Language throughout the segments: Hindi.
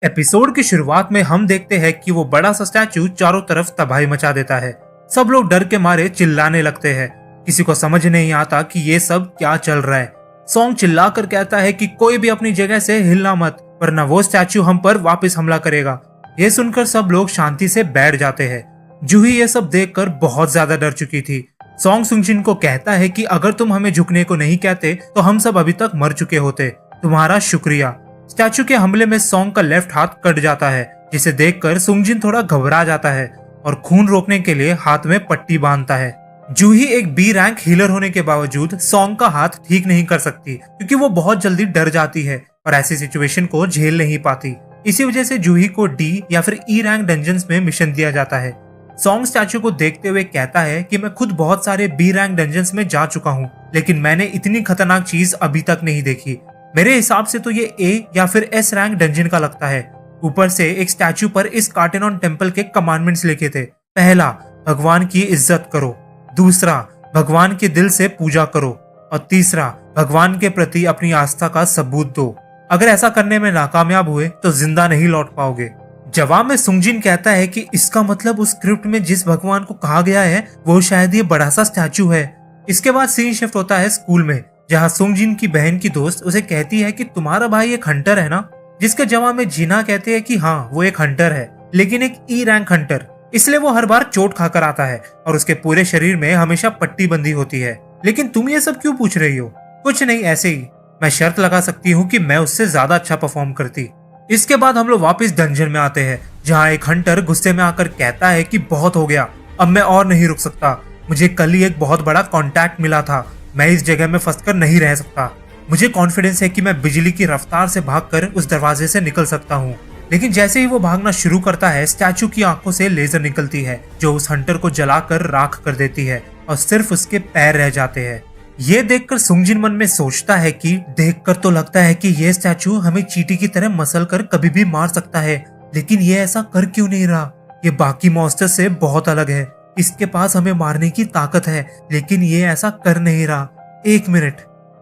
एपिसोड की शुरुआत में हम देखते हैं कि वो बड़ा सा स्टैचू चारों तरफ तबाही मचा देता है। सब लोग डर के मारे चिल्लाने लगते हैं। किसी को समझ नहीं आता कि ये सब क्या चल रहा है। सॉन्ग चिल्लाकर कहता है कि कोई भी अपनी जगह से हिलना मत, वरना वो स्टैचू हम पर वापस हमला करेगा। ये सुनकर सब लोग शांति से बैठ जाते हैं। जूही ये सब देखकर बहुत ज्यादा डर चुकी थी। सॉन्ग सुंगजिन को कहता है कि अगर तुम हमें झुकने को नहीं कहते तो हम सब अभी तक मर चुके होते। तुम्हारा शुक्रिया। स्टैचू के हमले में सॉन्ग का लेफ्ट हाथ कट जाता है, जिसे देखकर सुंगजिन थोड़ा घबरा जाता है और खून रोकने के लिए हाथ में पट्टी बांधता है। जूही एक बी रैंक हीलर होने के बावजूद सॉन्ग का हाथ ठीक नहीं कर सकती, क्योंकि वो बहुत जल्दी डर जाती है और ऐसी सिचुएशन को झेल नहीं पाती। इसी वजह से जूही को डी या फिर ई रैंक डंजन्स में मिशन दिया जाता है। सॉन्ग स्टैचू को देखते हुए कहता है कि मैं खुद बहुत सारे बी रैंक डंजन्स में जा चुका हूँ, लेकिन मैंने इतनी खतरनाक चीज अभी तक नहीं देखी। मेरे हिसाब से तो ये ए या फिर एस रैंक डंजन का लगता है। ऊपर से एक स्टैचू पर इस कार्टेनॉन टेम्पल के कमांडमेंट्स लिखे थे। पहला, भगवान की इज्जत करो। दूसरा, भगवान के दिल से पूजा करो। और तीसरा, भगवान के प्रति अपनी आस्था का सबूत दो। अगर ऐसा करने में नाकामयाब हुए तो जिंदा नहीं लौट पाओगे। जवाब में सुंगजिन कहता है कि इसका मतलब उस स्क्रिप्ट में जिस भगवान को कहा गया है वो शायद ये बड़ा सा स्टैचू है। इसके बाद सीन शिफ्ट होता है स्कूल में, जहाँ सुंगजिन की बहन की दोस्त उसे कहती है कि तुम्हारा भाई एक हंटर है ना, जिसके जवाब में जीना कहते हैं कि हाँ वो एक हंटर है, लेकिन एक ई रैंक हंटर, इसलिए वो हर बार चोट खाकर आता है और उसके पूरे शरीर में हमेशा पट्टी बंधी होती है। लेकिन तुम ये सब क्यों पूछ रही हो? कुछ नहीं, ऐसे ही। मैं शर्त लगा सकती हूँ कि मैं उससे ज्यादा अच्छा परफॉर्म करती। इसके बाद हम लोग वापस डंजन में आते हैं, जहाँ एक हंटर गुस्से में आकर कहता है कि बहुत हो गया, अब मैं और नहीं रुक सकता। मुझे कल ही एक बहुत बड़ा कॉन्टैक्ट मिला था, मैं इस जगह में फंसकर नहीं रह सकता। मुझे कॉन्फिडेंस है कि मैं बिजली की रफ्तार से भागकर उस दरवाजे से निकल सकता हूँ। लेकिन जैसे ही वो भागना शुरू करता है, स्टैचू की आंखों से लेजर निकलती है, जो उस हंटर को जलाकर राख कर देती है और सिर्फ उसके पैर रह जाते हैं। ये देखकर सुंगजिन मन में सोचता है कि देखकर तो लगता है कि ये स्टैचू हमें चींटी की तरह मसल कर कभी भी मार सकता है, लेकिन ये ऐसा कर क्यों नहीं रहा? ये बाकी मॉन्स्टर से बहुत अलग है। इसके पास हमें मारने की ताकत है, लेकिन ये ऐसा कर नहीं रहा। एक मिनट,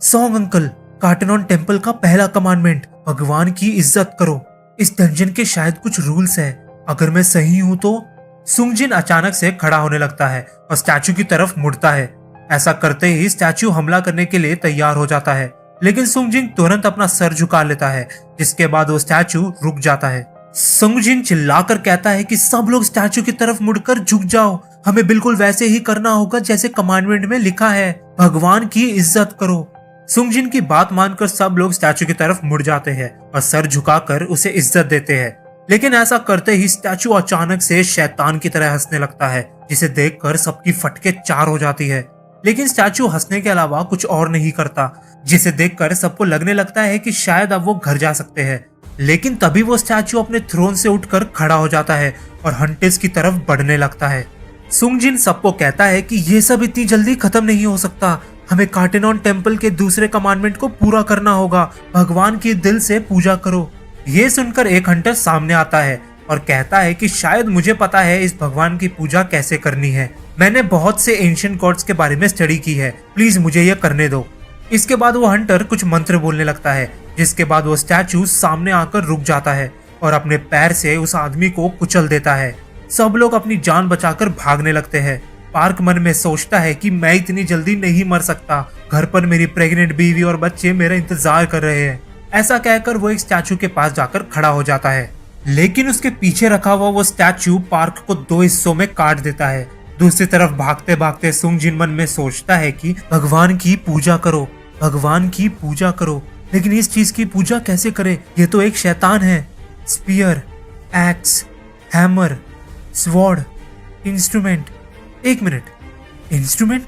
सॉन्ग अंकल, कार्टेनॉन टेम्पल का पहला कमांडमेंट, भगवान की इज्जत करो। इस डंजन के शायद कुछ रूल्स है, अगर मैं सही हूं तो। सुंगजिन अचानक से खड़ा होने लगता है और स्टैचू की तरफ मुड़ता है। ऐसा करते ही स्टैचू हमला करने के लिए तैयार हो जाता है, लेकिन सुंगजिन तुरंत अपना सर झुका लेता है, जिसके बाद वो स्टैचू रुक जाता है। सुंगजिन चिल्लाकर कहता है कि सब लोग स्टैचू की तरफ मुड़कर झुक जाओ, हमें बिल्कुल वैसे ही करना होगा जैसे कमांडमेंट में लिखा है, भगवान की इज्जत करो। सुंगजिन की बात मानकर सब लोग स्टैचू की तरफ मुड़ जाते हैं और सर झुकाकर उसे इज्जत देते हैं। लेकिन ऐसा करते ही स्टैचू अचानक से शैतान की तरह हंसने लगता है, जिसे देखकर सबकी फटके चार हो जाती है। लेकिन स्टैचू हंसने के अलावा कुछ और नहीं करता, जिसे देखकर सबको लगने लगता है कि शायद अब वो घर जा सकते हैं। लेकिन तभी वो स्टैचू अपने थ्रोन से उठकर खड़ा हो जाता है और हंटर्स की तरफ बढ़ने लगता है। सुंगजिन सबको कहता है कि ये सब इतनी जल्दी खत्म नहीं हो सकता, हमें कार्टेनॉन टेम्पल के दूसरे कमांडमेंट को पूरा करना होगा, भगवान की दिल से पूजा करो। ये सुनकर एक हंटर सामने आता है और कहता है कि शायद मुझे पता है इस भगवान की पूजा कैसे करनी है, मैंने बहुत से एंशिएंट गॉड्स के बारे में स्टडी की है, प्लीज मुझे यह करने दो। इसके बाद वो हंटर कुछ मंत्र बोलने लगता है, जिसके बाद वो स्टैचू सामने आकर रुक जाता है और अपने पैर से उस आदमी को कुचल देता है। सब लोग अपनी जान बचाकर भागने लगते हैं। पार्क मन में सोचता है कि मैं इतनी जल्दी नहीं मर सकता, घर पर मेरी प्रेग्नेंट बीवी और बच्चे मेरा इंतजार कर रहे हैं। ऐसा कहकर वो एक स्टैचू के पास जाकर खड़ा हो जाता है, लेकिन उसके पीछे रखा हुआ वो स्टैचू पार्क को दो हिस्सों में काट देता है। दूसरी तरफ भागते भागते सुंगजिन मन में सोचता है कि भगवान की पूजा करो, भगवान की पूजा करो, लेकिन इस चीज की पूजा कैसे करे? ये तो एक शैतान है। Spear, axe, hammer, sword, instrument. एक मिनट, इंस्ट्रूमेंट?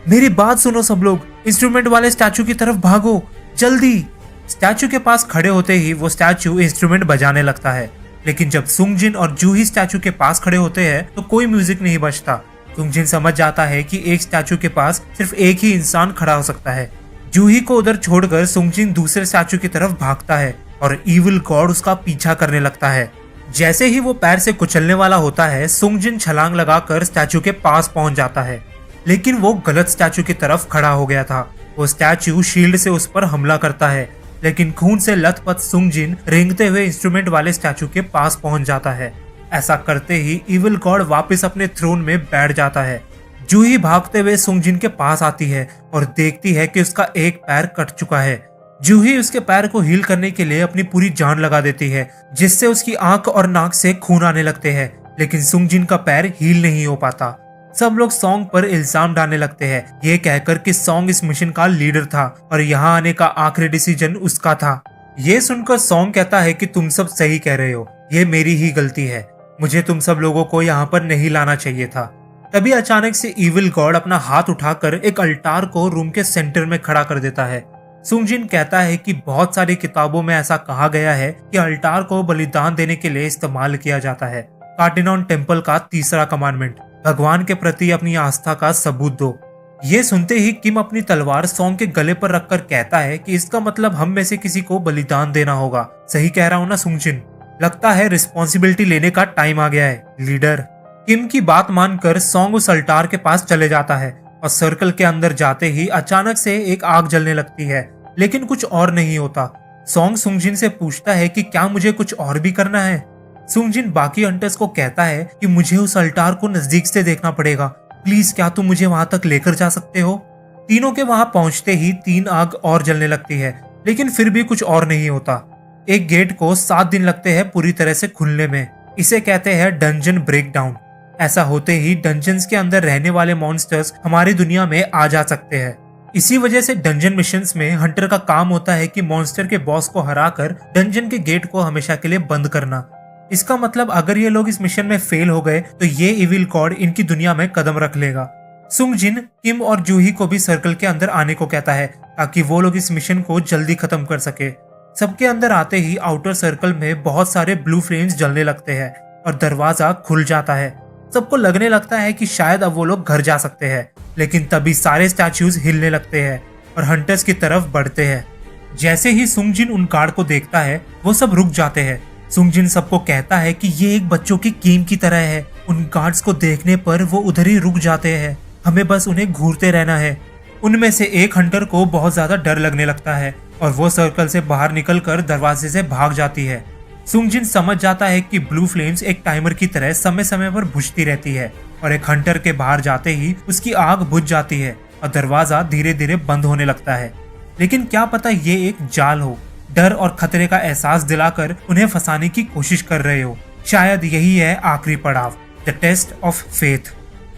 मेरी बात सुनो सब लोग, इंस्ट्रूमेंट वाले स्टैचू की तरफ भागो, जल्दी। स्टैचू के पास खड़े होते ही वो स्टैचू इंस्ट्रूमेंट बजाने लगता है, लेकिन जब सुंगजिन और जूही स्टैचू के पास खड़े होते हैं तो कोई म्यूजिक नहीं बजता। सुंगजिन समझ जाता है कि एक स्टैचू के पास सिर्फ एक ही इंसान खड़ा हो सकता है। जूही को उधर छोड़कर सुंगजिन दूसरे स्टैचू की तरफ भागता है और इविल गॉड उसका पीछा करने लगता है। जैसे ही वो पैर से कुचलने वाला होता है, सुंगजिन छलांग लगाकर स्टैचू के पास पहुंच जाता है, लेकिन वो गलत स्टैचू की तरफ खड़ा हो गया था। वो स्टैचू शील्ड से उस पर हमला करता है, लेकिन खून से लथपथ सुंगजिन रेंगते हुए इंस्ट्रूमेंट वाले स्टैचू के पास पहुंच जाता है। ऐसा करते ही इविल गॉड वापस अपने थ्रोन में बैठ जाता है। जूही भागते हुए सुंगजिन के पास आती है और देखती है कि उसका एक पैर कट चुका है। जूही उसके पैर को हील करने के लिए अपनी पूरी जान लगा देती है, जिससे उसकी आंख और नाक से खून आने लगते हैं, लेकिन सुंगजिन का पैर हील नहीं हो पाता। सब लोग सॉन्ग पर इल्जाम डालने लगते हैं, ये कहकर कि सॉन्ग इस मिशन का लीडर था और यहाँ आने का आखिरी डिसीजन उसका था। ये सुनकर सॉन्ग कहता है कि तुम सब सही कह रहे हो, ये मेरी ही गलती है, मुझे तुम सब लोगों को यहाँ पर नहीं लाना चाहिए था। तभी अचानक से इविल गॉड अपना हाथ उठाकर एक अल्टार को रूम के सेंटर में खड़ा कर देता है। सुंगजिन कहता है कि बहुत सारी किताबों में ऐसा कहा गया है कि अल्टार को बलिदान देने के लिए इस्तेमाल किया जाता है। कार्डिनॉन टेम्पल का तीसरा कमांडमेंट, भगवान के प्रति अपनी आस्था का सबूत दो। ये सुनते ही किम अपनी तलवार सॉन्ग के गले पर रखकर कहता है कि इसका मतलब हम में से किसी को बलिदान देना होगा। सही कह रहा हूँ ना सुंगजिन? लगता है रिस्पॉन्सिबिलिटी लेने का टाइम आ गया है लीडर। किम की बात मानकर सॉन्ग उस अल्टार के पास चले जाता है और सर्कल के अंदर जाते ही अचानक से एक आग जलने लगती है, लेकिन कुछ और नहीं होता। सॉन्ग सुंगजिन से पूछता है कि क्या मुझे कुछ और भी करना है। सुंगजिन बाकी हंटर्स को कहता है कि मुझे उस अल्टार को नजदीक से देखना पड़ेगा, प्लीज क्या तुम मुझे वहां तक लेकर जा सकते हो? तीनों के वहां पहुंचते ही 3 आग और जलने लगती है, लेकिन फिर भी कुछ और नहीं होता। एक गेट को 7 दिन लगते हैं पूरी तरह से खुलने में। इसे कहते हैं डंजन ब्रेकडाउन। ऐसा होते ही डंजन्स के अंदर रहने वाले मॉन्स्टर्स हमारी दुनिया में आ जा सकते हैं। इसी वजह से डंजन मिशंस में हंटर का काम होता है कि मॉन्स्टर के बॉस को हराकर डंजन के गेट को हमेशा के लिए बंद करना। इसका मतलब अगर ये लोग इस मिशन में फेल हो गए तो ये इविल गॉड इनकी दुनिया में कदम रख लेगा। सुंगजिन किम और जूही को भी सर्कल के अंदर आने को कहता है ताकि वो लोग इस मिशन को जल्दी खत्म कर सके। सबके अंदर आते ही आउटर सर्कल में बहुत सारे ब्लू फ्लेम्स जलने लगते हैं और दरवाजा खुल जाता है। सबको लगने लगता है कि शायद अब वो लोग घर जा सकते हैं, लेकिन तभी सारे स्टैच्यूज हिलने लगते हैं और हंटर्स की तरफ बढ़ते हैं। जैसे ही सुंगजिन उन गार्ड को देखता है वो सब रुक जाते हैं। सुंगजिन सबको कहता है कि ये एक बच्चों की गेम की तरह है। उन गार्ड्स को देखने पर वो उधर ही रुक जाते हैं, हमें बस उन्हें घूरते रहना है। उनमें से एक हंटर को बहुत ज्यादा डर लगने लगता है और वो सर्कल से बाहर निकलकर दरवाजे से भाग जाती है। सुंगजिन समझ जाता है कि ब्लू फ्लेम्स एक टाइमर की तरह समय समय पर बुझती रहती है और एक हंटर के बाहर जाते ही उसकी आग बुझ जाती है और दरवाजा धीरे धीरे बंद होने लगता है। लेकिन क्या पता ये एक जाल हो, डर और खतरे का एहसास दिलाकर उन्हें फंसाने की कोशिश कर रहे हो। शायद यही है आखिरी पड़ाव, द टेस्ट ऑफ फेथ।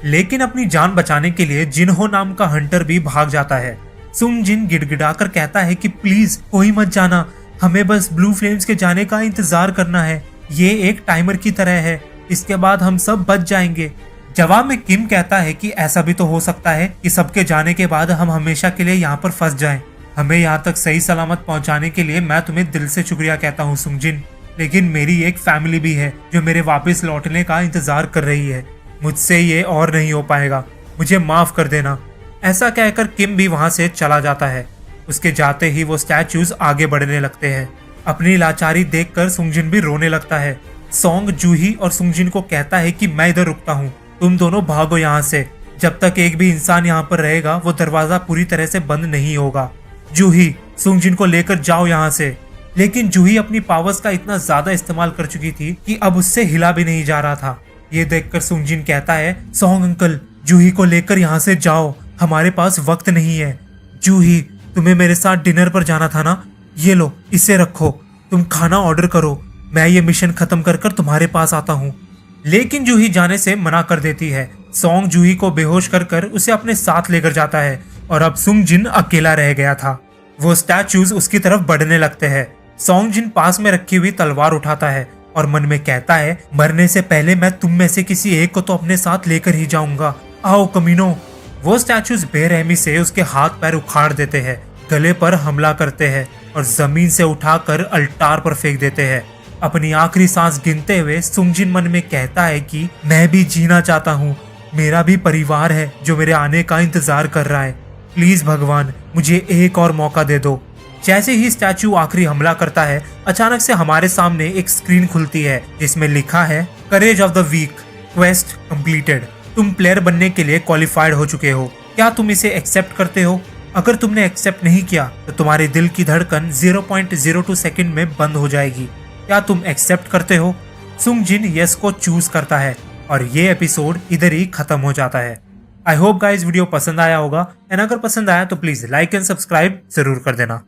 लेकिन अपनी जान बचाने के लिए जिन्हो नाम का हंटर भी भाग जाता है। सुंगजिन गिड़गिड़ाकर कहता है कि प्लीज कोई मत जाना, हमें बस ब्लू फ्लेम्स के जाने का इंतजार करना है। ये एक टाइमर की तरह है, इसके बाद हम सब बच जाएंगे। जवाब में किम कहता है कि ऐसा भी तो हो सकता है कि सबके जाने के बाद हम हमेशा के लिए यहाँ पर फंस जाएं। हमें यहाँ तक सही सलामत पहुँचाने के लिए मैं तुम्हें दिल से शुक्रिया कहता हूँ सुंगजिन, लेकिन मेरी एक फैमिली भी है जो मेरे वापस लौटने का इंतजार कर रही है। मुझसे ये और नहीं हो पाएगा, मुझे माफ कर देना। ऐसा कहकर किम भी वहां से चला जाता है। उसके जाते ही वो स्टैच्यूज आगे बढ़ने लगते हैं। अपनी लाचारी देखकर सुंगजिन भी रोने लगता है। सॉन्ग जूही और सुंगजिन को कहता है कि मैं इधर रुकता हूँ, तुम दोनों भागो यहाँ से। जब तक एक भी इंसान यहाँ पर रहेगा वो दरवाजा पूरी तरह से बंद नहीं होगा। जूही, सुंगजिन को लेकर जाओ यहाँ से। लेकिन जूही अपनी पावर्स का इतना ज्यादा इस्तेमाल कर चुकी थी कि अब उससे हिला भी नहीं जा रहा था। ये देखकर सुंगजिन कहता है, सॉन्ग अंकल, जूही को लेकर यहाँ से जाओ, हमारे पास वक्त नहीं है। जूही, तुम्हें मेरे साथ डिनर पर जाना था ना, ये लो इसे रखो, तुम खाना ऑर्डर करो, मैं ये मिशन खत्म कर तुम्हारे पास आता हूँ। लेकिन जूही जाने से मना कर देती है। सॉन्ग जूही को बेहोश कर उसे अपने साथ लेकर जाता है और अब सुंगजिन अकेला रह गया था। वो स्टैच्यूज उसकी तरफ बढ़ने लगते हैं। सॉन्गजिन पास में रखी हुई तलवार उठाता है और मन में कहता है, मरने से पहले मैं तुम में से किसी एक को तो अपने साथ लेकर ही जाऊंगा, आओ कमीनो। वो स्टैच्यूज बेरहमी से उसके हाथ पैर उखाड़ देते हैं, गले पर हमला करते हैं और जमीन से उठाकर अल्टार पर फेंक देते हैं। अपनी आखिरी सांस गिनते हुए सुंगजिन मन में कहता है कि मैं भी जीना चाहता हूँ, मेरा भी परिवार है जो मेरे आने का इंतजार कर रहा है, प्लीज भगवान मुझे एक और मौका दे दो। जैसे ही स्टैचू आखिरी हमला करता है, अचानक से हमारे सामने एक स्क्रीन खुलती है जिसमें लिखा है, courage of the week, quest completed. तुम प्लेयर बनने के लिए क्वालिफाइड हो चुके हो, क्या तुम इसे एक्सेप्ट करते हो? अगर तुमने एक्सेप्ट नहीं किया तो तुम्हारे दिल की धड़कन 0.02 सेकंड में बंद हो जाएगी। क्या तुम एक्सेप्ट करते हो? सुंग जिन यस को चूज करता है और ये एपिसोड इधर ही खत्म हो जाता है। आई होप गाइस वीडियो पसंद आया होगा, एंड अगर पसंद आया तो प्लीज लाइक एंड सब्सक्राइब जरूर कर देना।